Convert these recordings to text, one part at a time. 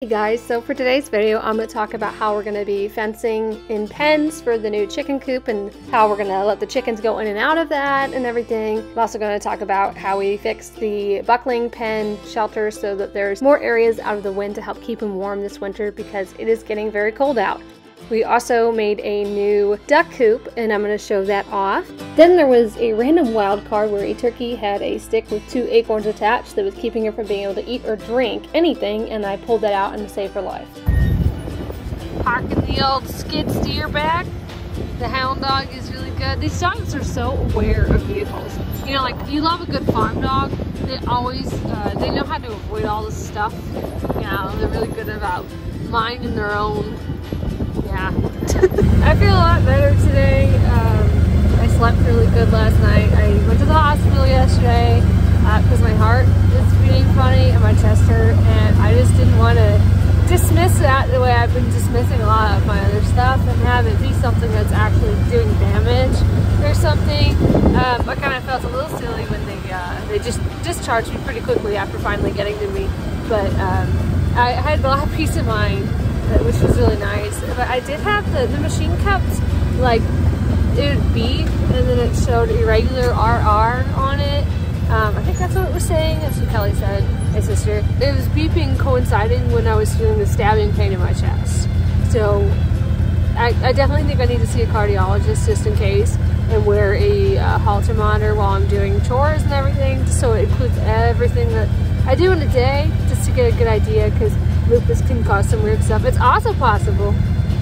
Hey guys, so for today's video I'm going to talk about how we're going to be fencing in pens for the new chicken coop and how we're going to let the chickens go in and out of that and everything. I'm also going to talk about how we fixed the buckling pen shelter so that there's more areas out of the wind to help keep them warm this winter because it is getting very cold out. We also made a new duck coop and I'm going to show that off. Then there was a random wild card where a turkey had a stick with 2 acorns attached that was keeping her from being able to eat or drink anything, and I pulled that out and saved her life. Parking the old skid steer back. The hound dog is really good. These dogs are so aware of vehicles. You know, like, you love a good farm dog. They always, they know how to avoid all this stuff. You know, they're really good about minding their own. Yeah. I feel a lot better today. I slept really good last night. I went to the hospital yesterday because my heart is beating funny and my chest hurt, and I just didn't want to dismiss that the way I've been dismissing a lot of my other stuff and have it be something that's actually doing damage or something. I kind of felt a little silly when they just discharged me pretty quickly after finally getting to me, but I had a lot of peace of mind, which was really nice. But I did have the machine kept, like, it would beep and then it showed irregular RR on it. I think that's what it was saying. That's what Kelly said, my sister. It was beeping coinciding when I was feeling the stabbing pain in my chest. So I definitely think I need to see a cardiologist just in case, and wear a Holter monitor while I'm doing chores and everything, just so it includes everything that I do in a day, just to get a good idea, because lupus can cause some weird stuff. It's also possible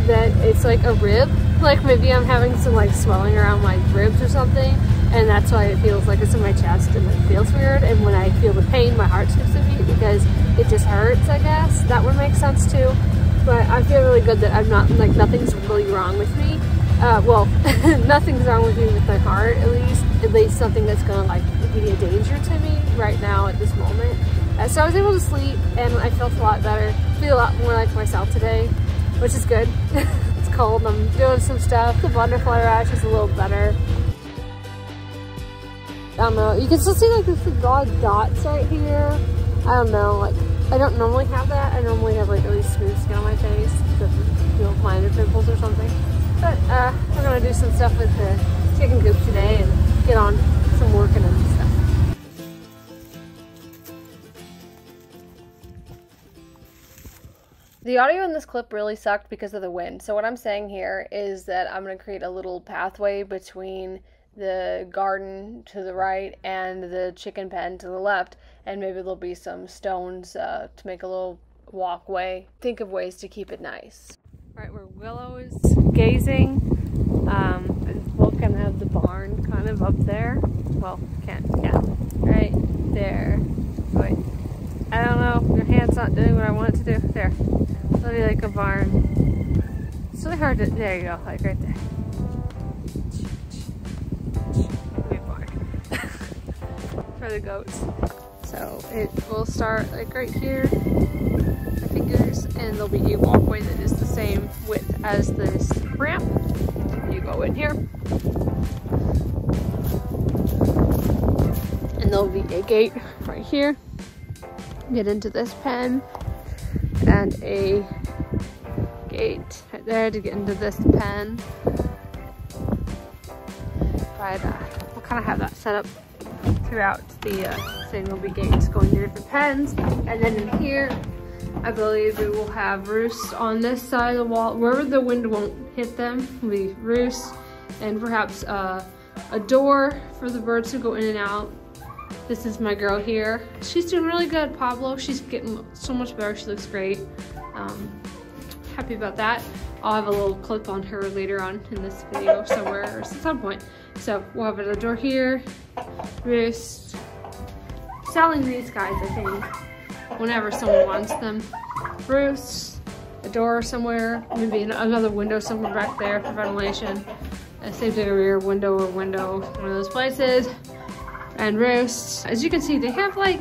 that it's like a rib, like maybe I'm having some like swelling around my ribs or something, and that's why it feels like it's in my chest and it feels weird, and when I feel the pain my heart skips a beat because it just hurts, I guess. That would make sense too. But I feel really good that I'm not, like, nothing's really wrong with me. Well, nothing's wrong with me with my heart, at least something that's gonna like be a danger to me right now at this moment. So I was able to sleep and I felt a lot better. Feel a lot more like myself today, which is good. It's cold, I'm doing some stuff. The butterfly rash is a little better. I don't know, you can still see like this broad dots right here. I don't know, like, I don't normally have that. I normally have like really smooth skin on my face, you know, minor pimples or something. But we're gonna do some stuff with the chicken coop today and get on some working and stuff. The audio in this clip really sucked because of the wind. So what I'm saying here is that I'm going to create a little pathway between the garden to the right and the chicken pen to the left. And maybe there'll be some stones to make a little walkway. Think of ways to keep it nice. Right where Willow is gazing. We'll kind of have the barn kind of up there. Well, yeah, right there. Wait, I don't know. Your hand's not doing what I want it to do. There. It'll be like a barn. It's really hard to, there you go, like right there. Big barn. For the goats. So it will start like right here, my fingers, and there'll be a walkway that is the same width as this ramp. You go in here. And there'll be a gate right here. Get into this pen. And a gate right there to get into this pen. But we'll kind of have that set up throughout the thing. There'll be gates going to different pens. And then in here, I believe we will have roosts on this side of the wall. Wherever the wind won't hit them, will be roosts. And perhaps a door for the birds to go in and out. This is my girl here. She's doing really good, Pablo. She's getting so much better. She looks great. Happy about that. I'll have a little clip on her later on in this video somewhere or at some point. So we'll have a door here, roost. Selling these guys, I think, whenever someone wants them. Roost, a door somewhere, maybe another window somewhere back there for ventilation. Same thing, a rear window or window, one of those places. And roosts. As you can see, they have like,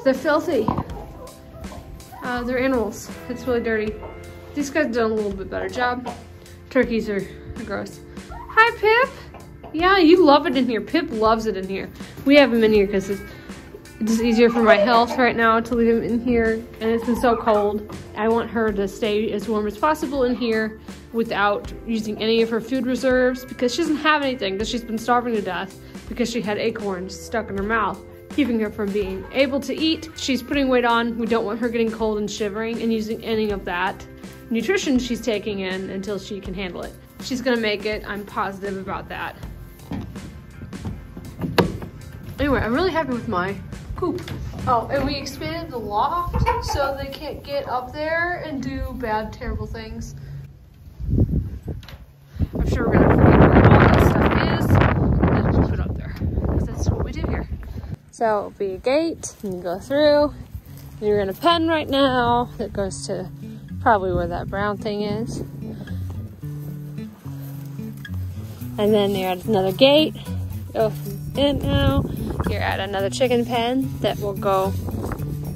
they're filthy. They're animals. It's really dirty. These guys done a little bit better job. Turkeys are gross. Hi, Pip. Yeah, you love it in here. Pip loves it in here. We have him in here because It's just easier for my health right now to leave them in here, and it's been so cold. I want her to stay as warm as possible in here without using any of her food reserves, because she doesn't have anything, because she's been starving to death because she had acorns stuck in her mouth, keeping her from being able to eat. She's putting weight on. We don't want her getting cold and shivering and using any of that nutrition she's taking in until she can handle it. She's gonna make it. I'm positive about that. Anyway, I'm really happy with my coop. Oh, and we expanded the loft so they can't get up there and do bad, terrible things. I'm sure we're gonna forget where all that stuff is and just put it up there, because that's what we do here. So it'll be a gate, and you go through, and you're in a pen right now that goes to probably where that brown thing is. And then you're at another gate, go in now. You're at another chicken pen that will go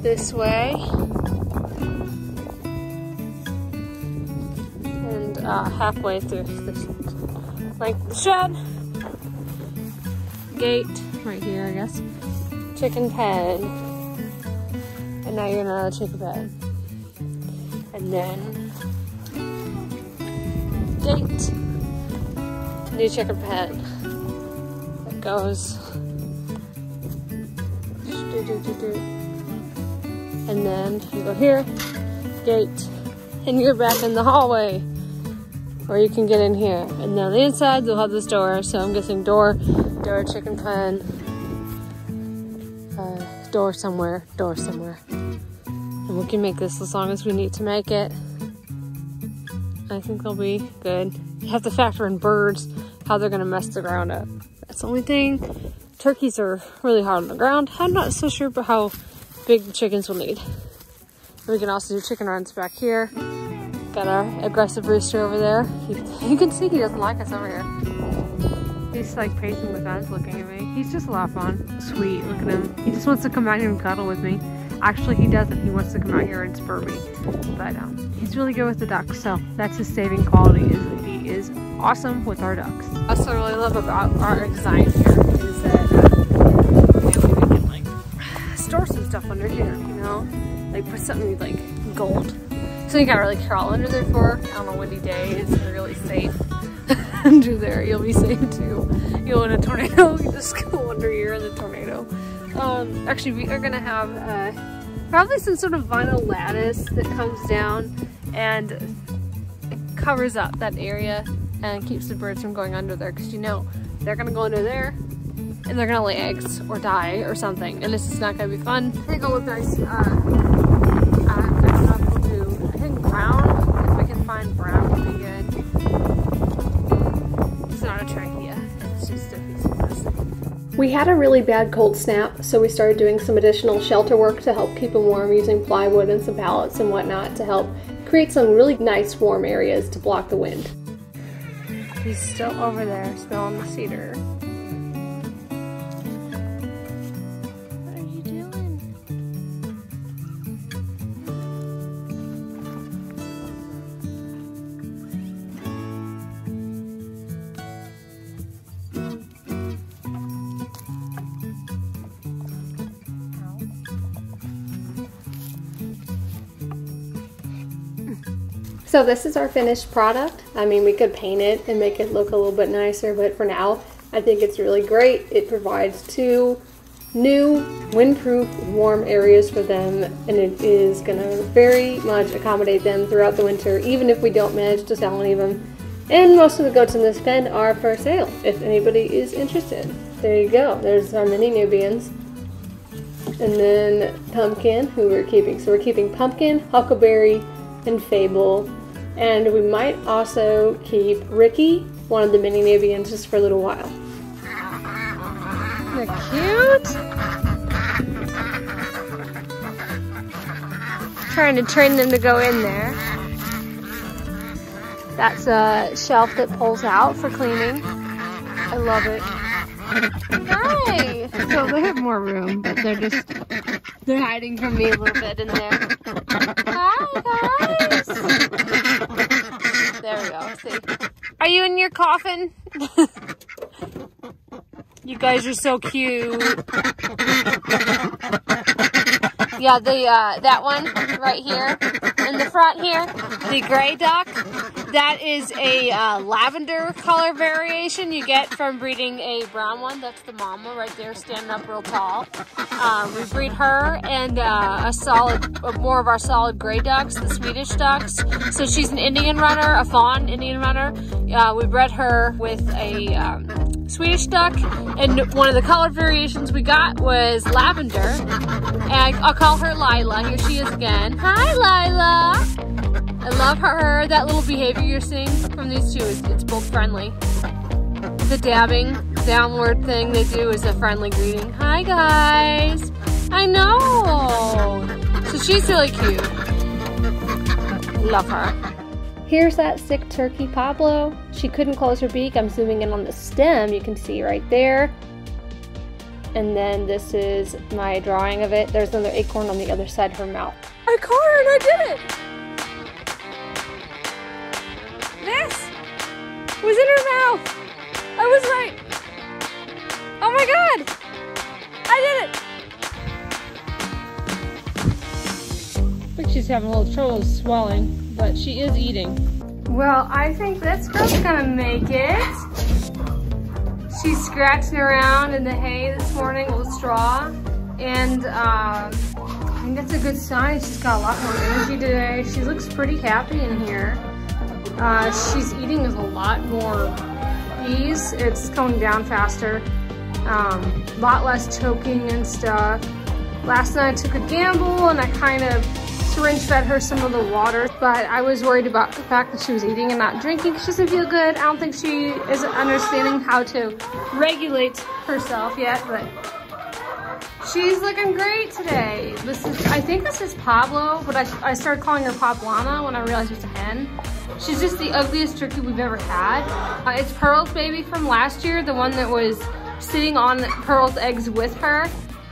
this way. And halfway through this length of the shed. Gate, right here I guess. Chicken pen. And now you're in another chicken pen. And then gate. New chicken pen. That goes. And then you go here, gate, and you're back in the hallway where you can get in here. And then on the inside they'll have this door, so I'm guessing door, chicken pen, door somewhere. And we can make this as long as we need to make it. I think they'll be good. You have to factor in birds, how they're gonna mess the ground up. That's the only thing. Turkeys are really hard on the ground. I'm not so sure about how big the chickens will need. We can also do chicken runs back here. Got our aggressive rooster over there. You can see he doesn't like us over here. He's like pacing the fence looking at me. He's just a lot of fun. Sweet, look at him. He just wants to come out here and cuddle with me. Actually, he doesn't. He wants to come out here and spur me. But he's really good with the ducks, so that's his saving quality, is that he is awesome with our ducks. What I also really love about our design here is that we can like store some stuff under here, you know? Like put something like gold. So you gotta really crawl under there for, on a windy day, it's really safe. Under there, you'll be safe too. You'll in a tornado, you just go under here in the tornado. Actually, we are gonna have probably some sort of vinyl lattice that comes down and it covers up that area and keeps the birds from going under there, because you know they're gonna go under there and they're gonna lay eggs or die or something, and it's just not gonna be fun. I think it'll look nice. I think brown, if we can find brown, would be good. It's not a trachea, it's just a piece of plastic. We had a really bad cold snap, so we started doing some additional shelter work to help keep them warm, using plywood and some pallets and whatnot to help create some really nice warm areas to block the wind. He's still over there, still on the cedar. What are you doing? So this is our finished product. I mean, we could paint it and make it look a little bit nicer, but for now, I think it's really great. It provides 2 new windproof warm areas for them, and it is gonna very much accommodate them throughout the winter, even if we don't manage to sell any of them. And most of the goats in this pen are for sale, if anybody is interested. There you go, there's our mini Nubians. And then Pumpkin, who we're keeping. So we're keeping Pumpkin, Huckleberry, and Fable. And we might also keep Ricky, one of the mini Nubians, just for a little while. They're cute. Trying to train them to go in there. That's a shelf that pulls out for cleaning. I love it. Nice. So they have more room, but they're hiding from me a little bit in there. Hi guys. There we go. See. Are you in your coffin? You guys are so cute. Yeah, that one right here in the front here, the gray duck, that is a lavender color variation you get from breeding a brown one. That's the mama right there standing up real tall. We breed her and more of our solid gray ducks, the Swedish ducks. So she's an Indian runner, a fawn Indian runner. We bred her with a Swedish duck, and one of the color variations we got was lavender, and I'll call her Lila. Here she is again. Hi, Lila. I love her. That little behavior you're seeing from these two, it's both friendly. The dabbing downward thing they do is a friendly greeting. Hi, guys. I know. So she's really cute. Love her. Here's that sick turkey, Pablo. She couldn't close her beak. I'm zooming in on the stem. You can see right there. And then this is my drawing of it. There's another acorn on the other side of her mouth. Acorn, I did it! This was in her mouth. I was right. Oh my God, I did it. I think she's having a little trouble swallowing, but she is eating. Well, I think this girl's gonna make it. She's scratching around in the hay this morning with straw, and I think that's a good sign. She's got a lot more energy today. She looks pretty happy in here. She's eating with a lot more ease. It's going down faster. A lot less choking and stuff. Last night I took a gamble and I kind of syringe fed her some of the water, but I was worried about the fact that she was eating and not drinking. She doesn't feel good. I don't think she is understanding how to regulate herself yet, but she's looking great today. I think this is Pablo, but I started calling her Poblana when I realized it was a hen. She's just the ugliest turkey we've ever had. It's Pearl's baby from last year, the one that was sitting on Pearl's eggs with her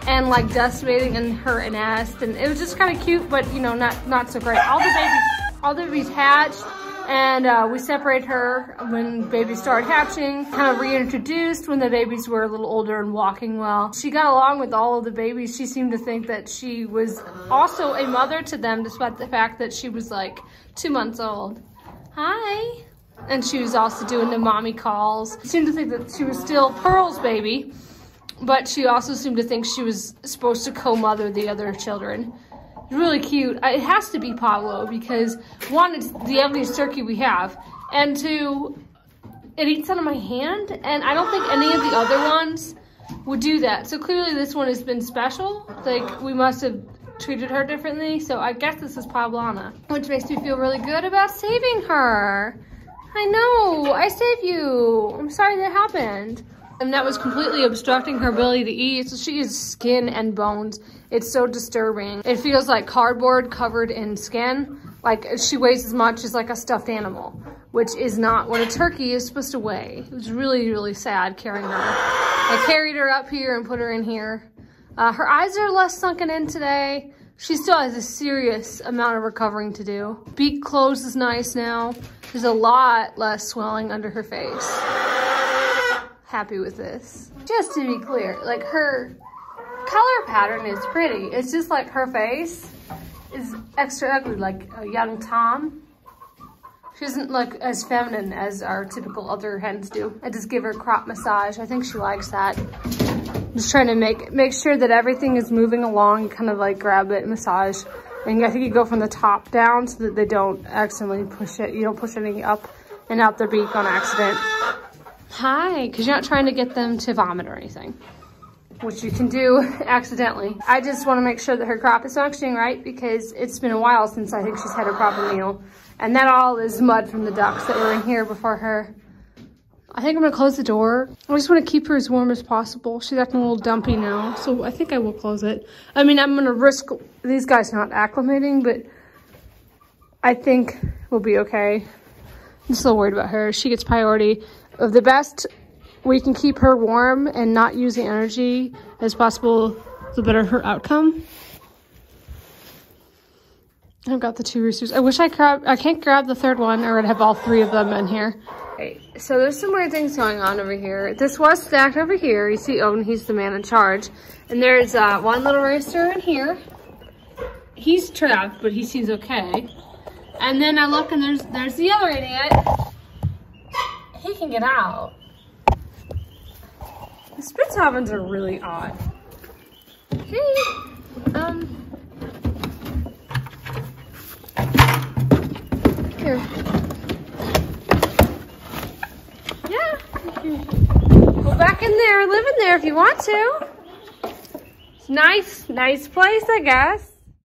and like dust bathing in her nest, and it was just kind of cute, but you know, not so great. All the babies hatched, and we separated her when babies started hatching, kind of reintroduced when the babies were a little older and walking well. She got along with all of the babies. She seemed to think that she was also a mother to them, despite the fact that she was like 2 months old. Hi. And she was also doing the mommy calls. She seemed to think that she was still Pearl's baby, but she also seemed to think she was supposed to co-mother the other children. Really cute. It has to be Pablo because one, it's the ugliest turkey we have, and two, it eats out of my hand, and I don't think any of the other ones would do that. So clearly this one has been special. Like, we must have treated her differently, so I guess this is Poblana, which makes me feel really good about saving her. I know, I saved you. I'm sorry that happened. And that was completely obstructing her ability to eat. So she is skin and bones. It's so disturbing. It feels like cardboard covered in skin. Like she weighs as much as like a stuffed animal, which is not what a turkey is supposed to weigh. It was really, really sad carrying her. I carried her up here and put her in here. Her eyes are less sunken in today. She still has a serious amount of recovering to do. Beak closed is nice now. There's a lot less swelling under her face. Happy with this. Just to be clear, like her color pattern is pretty. It's just like her face is extra ugly, like a young Tom. She doesn't look as feminine as our typical other hens do. I just give her crop massage. I think she likes that. Just trying to make sure that everything is moving along, kind of like grab it, massage. And I think you go from the top down so that they don't accidentally push it. You don't push anything up and out their beak on accident. Hi, because you're not trying to get them to vomit or anything, which you can do accidentally. I just want to make sure that her crop is functioning right because it's been a while since I think she's had a proper meal. And that all is mud from the ducks that were in here before her. I think I'm gonna close the door. I just want to keep her as warm as possible. She's acting a little dumpy now, so I think I will close it. I mean, I'm gonna risk these guys not acclimating, but I think we'll be okay. I'm just a little worried about her. She gets priority. Of the best we can keep her warm and not use the energy as possible, the better her outcome. I've got the 2 roosters. I wish I can't grab the third one or I'd have all 3 of them in here. Okay, so there's some weird things going on over here. This was stacked over here. You see Odin, he's the man in charge. And there's one little rooster in here. he's trapped, but he seems okay. And then I look and there's the other idiot. He can get out. The Spitzhavens are really odd. Hey, Here. yeah, you can go back in there, live in there if you want to. It's nice place, I guess.